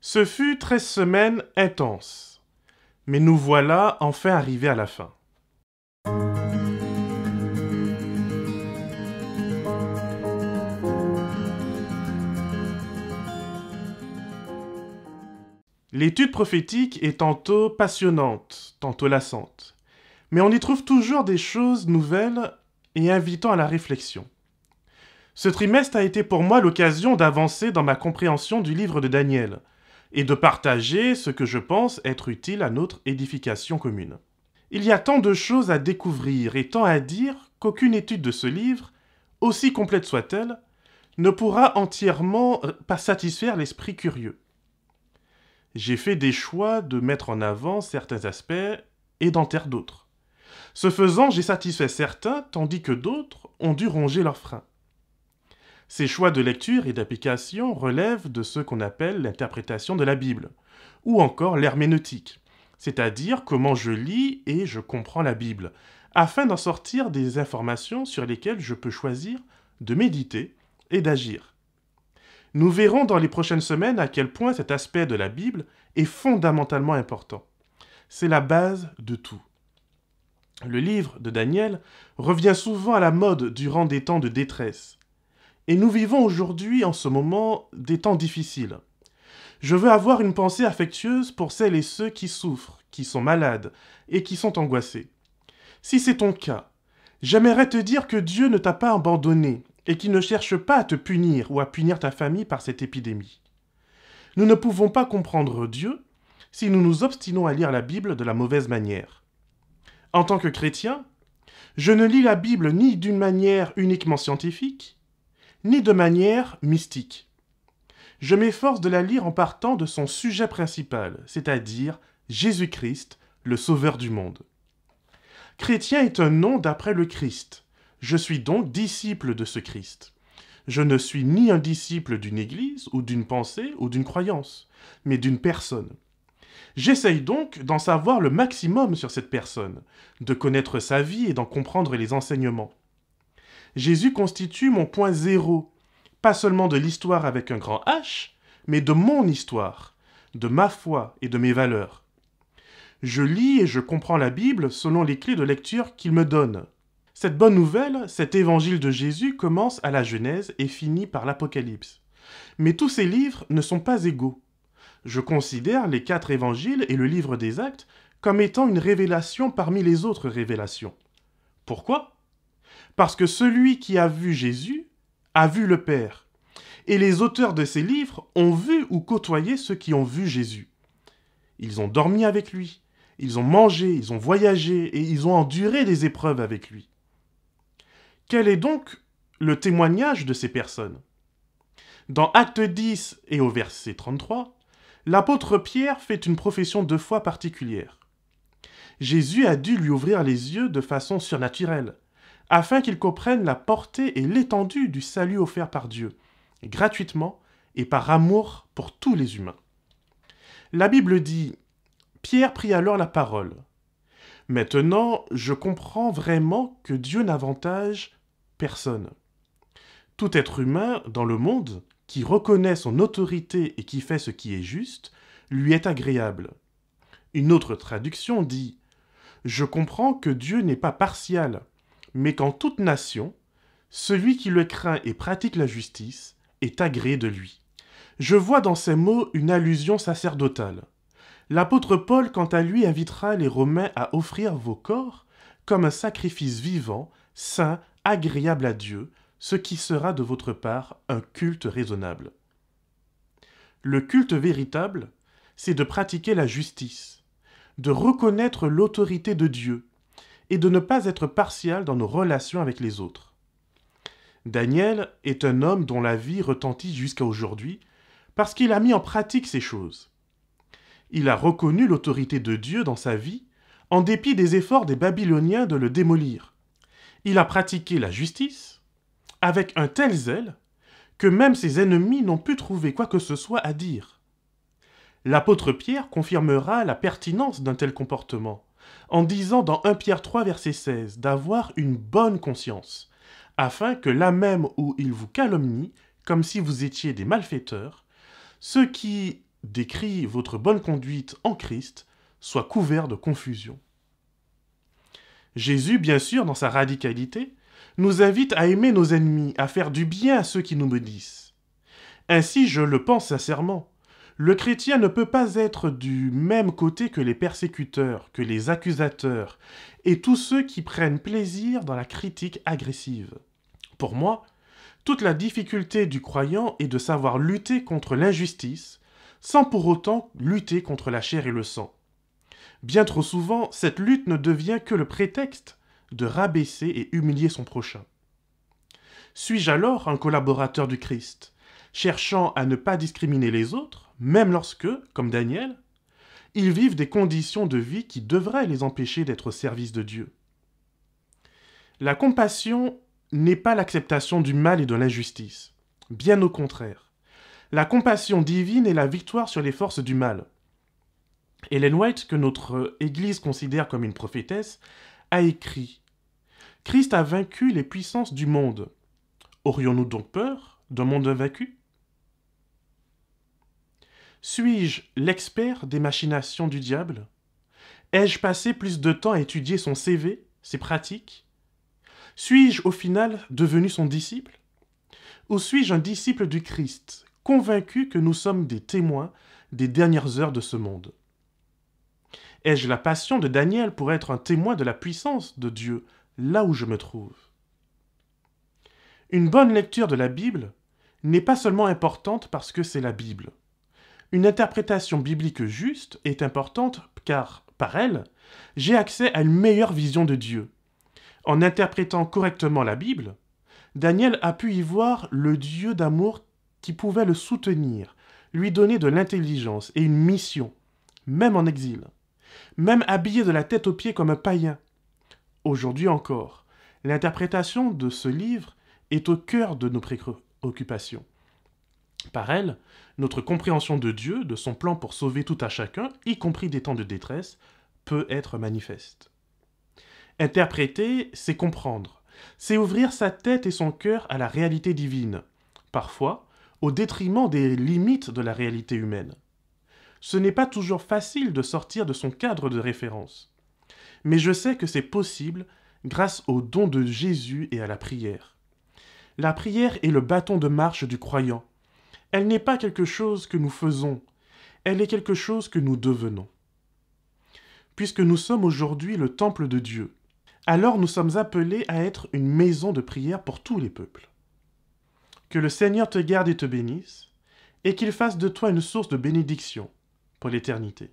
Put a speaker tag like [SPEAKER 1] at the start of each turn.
[SPEAKER 1] Ce fut 13 semaines intenses, mais nous voilà enfin arrivés à la fin. L'étude prophétique est tantôt passionnante, tantôt lassante, mais on y trouve toujours des choses nouvelles et invitant à la réflexion. Ce trimestre a été pour moi l'occasion d'avancer dans ma compréhension du livre de Daniel et de partager ce que je pense être utile à notre édification commune. Il y a tant de choses à découvrir et tant à dire qu'aucune étude de ce livre, aussi complète soit-elle, ne pourra entièrement pas satisfaire l'esprit curieux. J'ai fait des choix de mettre en avant certains aspects et d'en taire d'autres. Ce faisant, j'ai satisfait certains, tandis que d'autres ont dû ronger leurs freins. Ces choix de lecture et d'application relèvent de ce qu'on appelle l'interprétation de la Bible, ou encore l'herméneutique, c'est-à-dire comment je lis et je comprends la Bible, afin d'en sortir des informations sur lesquelles je peux choisir de méditer et d'agir. Nous verrons dans les prochaines semaines à quel point cet aspect de la Bible est fondamentalement important. C'est la base de tout. Le livre de Daniel revient souvent à la mode durant des temps de détresse. Et nous vivons aujourd'hui, en ce moment, des temps difficiles. Je veux avoir une pensée affectueuse pour celles et ceux qui souffrent, qui sont malades et qui sont angoissés. Si c'est ton cas, j'aimerais te dire que Dieu ne t'a pas abandonné et qu'il ne cherche pas à te punir ou à punir ta famille par cette épidémie. Nous ne pouvons pas comprendre Dieu si nous nous obstinons à lire la Bible de la mauvaise manière. En tant que chrétien, je ne lis la Bible ni d'une manière uniquement scientifique, ni de manière mystique. Je m'efforce de la lire en partant de son sujet principal, c'est-à-dire Jésus-Christ, le Sauveur du monde. Chrétien est un nom d'après le Christ. Je suis donc disciple de ce Christ. Je ne suis ni un disciple d'une église, ou d'une pensée, ou d'une croyance, mais d'une personne. J'essaye donc d'en savoir le maximum sur cette personne, de connaître sa vie et d'en comprendre les enseignements. Jésus constitue mon point zéro, pas seulement de l'histoire avec un grand H, mais de mon histoire, de ma foi et de mes valeurs. Je lis et je comprends la Bible selon les clés de lecture qu'il me donne. Cette bonne nouvelle, cet évangile de Jésus commence à la Genèse et finit par l'Apocalypse. Mais tous ces livres ne sont pas égaux. Je considère les 4 évangiles et le livre des Actes comme étant une révélation parmi les autres révélations. Pourquoi ? Parce que celui qui a vu Jésus a vu le Père. Et les auteurs de ces livres ont vu ou côtoyé ceux qui ont vu Jésus. Ils ont dormi avec lui, ils ont mangé, ils ont voyagé et ils ont enduré des épreuves avec lui. Quel est donc le témoignage de ces personnes ? Dans Acte 10 et au verset 33, l'apôtre Pierre fait une profession de foi particulière. Jésus a dû lui ouvrir les yeux de façon surnaturelle, afin qu'il comprenne la portée et l'étendue du salut offert par Dieu, gratuitement et par amour pour tous les humains. La Bible dit « Pierre prit alors la parole. Maintenant, je comprends vraiment que Dieu n'avantage personne. Tout être humain dans le monde qui reconnaît son autorité et qui fait ce qui est juste, lui est agréable. » Une autre traduction dit « Je comprends que Dieu n'est pas partial, mais qu'en toute nation, celui qui le craint et pratique la justice est agréé de lui. » Je vois dans ces mots une allusion sacerdotale. L'apôtre Paul, quant à lui, invitera les Romains à offrir vos corps comme un sacrifice vivant, saint, agréable à Dieu, ce qui sera de votre part un culte raisonnable. Le culte véritable, c'est de pratiquer la justice, de reconnaître l'autorité de Dieu, et de ne pas être partial dans nos relations avec les autres. Daniel est un homme dont la vie retentit jusqu'à aujourd'hui parce qu'il a mis en pratique ces choses. Il a reconnu l'autorité de Dieu dans sa vie en dépit des efforts des Babyloniens de le démolir. Il a pratiqué la justice avec un tel zèle que même ses ennemis n'ont pu trouver quoi que ce soit à dire. L'apôtre Pierre confirmera la pertinence d'un tel comportement en disant dans 1 Pierre 3, verset 16, d'avoir une bonne conscience, afin que là même où il vous calomnie, comme si vous étiez des malfaiteurs, ceux qui décrit votre bonne conduite en Christ soit couvert de confusion. Jésus, bien sûr, dans sa radicalité, nous invite à aimer nos ennemis, à faire du bien à ceux qui nous maudissent. Ainsi, je le pense sincèrement, le chrétien ne peut pas être du même côté que les persécuteurs, que les accusateurs, et tous ceux qui prennent plaisir dans la critique agressive. Pour moi, toute la difficulté du croyant est de savoir lutter contre l'injustice, sans pour autant lutter contre la chair et le sang. Bien trop souvent, cette lutte ne devient que le prétexte de rabaisser et humilier son prochain. Suis-je alors un collaborateur du Christ, cherchant à ne pas discriminer les autres, même lorsque, comme Daniel, ils vivent des conditions de vie qui devraient les empêcher d'être au service de Dieu? La compassion n'est pas l'acceptation du mal et de l'injustice. Bien au contraire. La compassion divine est la victoire sur les forces du mal. Ellen White, que notre Église considère comme une prophétesse, a écrit « Christ a vaincu les puissances du monde. Aurions-nous donc peur d'un monde invaincu ? Suis-je l'expert des machinations du diable ? Ai-je passé plus de temps à étudier son CV, ses pratiques ? Suis-je au final devenu son disciple ? Ou suis-je un disciple du Christ, convaincu que nous sommes des témoins des dernières heures de ce monde ? Ai-je la passion de Daniel pour être un témoin de la puissance de Dieu là où je me trouve ? Une bonne lecture de la Bible n'est pas seulement importante parce que c'est la Bible. Une interprétation biblique juste est importante car, par elle, j'ai accès à une meilleure vision de Dieu. En interprétant correctement la Bible, Daniel a pu y voir le Dieu d'amour qui pouvait le soutenir, lui donner de l'intelligence et une mission, même en exil, même habillé de la tête aux pieds comme un païen. Aujourd'hui encore, l'interprétation de ce livre est au cœur de nos préoccupations. Par elle, notre compréhension de Dieu, de son plan pour sauver tout à chacun, y compris des temps de détresse, peut être manifeste. Interpréter, c'est comprendre, c'est ouvrir sa tête et son cœur à la réalité divine, parfois au détriment des limites de la réalité humaine. Ce n'est pas toujours facile de sortir de son cadre de référence, mais je sais que c'est possible grâce au don de Jésus et à la prière. La prière est le bâton de marche du croyant. Elle n'est pas quelque chose que nous faisons, elle est quelque chose que nous devenons. Puisque nous sommes aujourd'hui le temple de Dieu, alors nous sommes appelés à être une maison de prière pour tous les peuples. Que le Seigneur te garde et te bénisse, et qu'il fasse de toi une source de bénédiction pour l'éternité.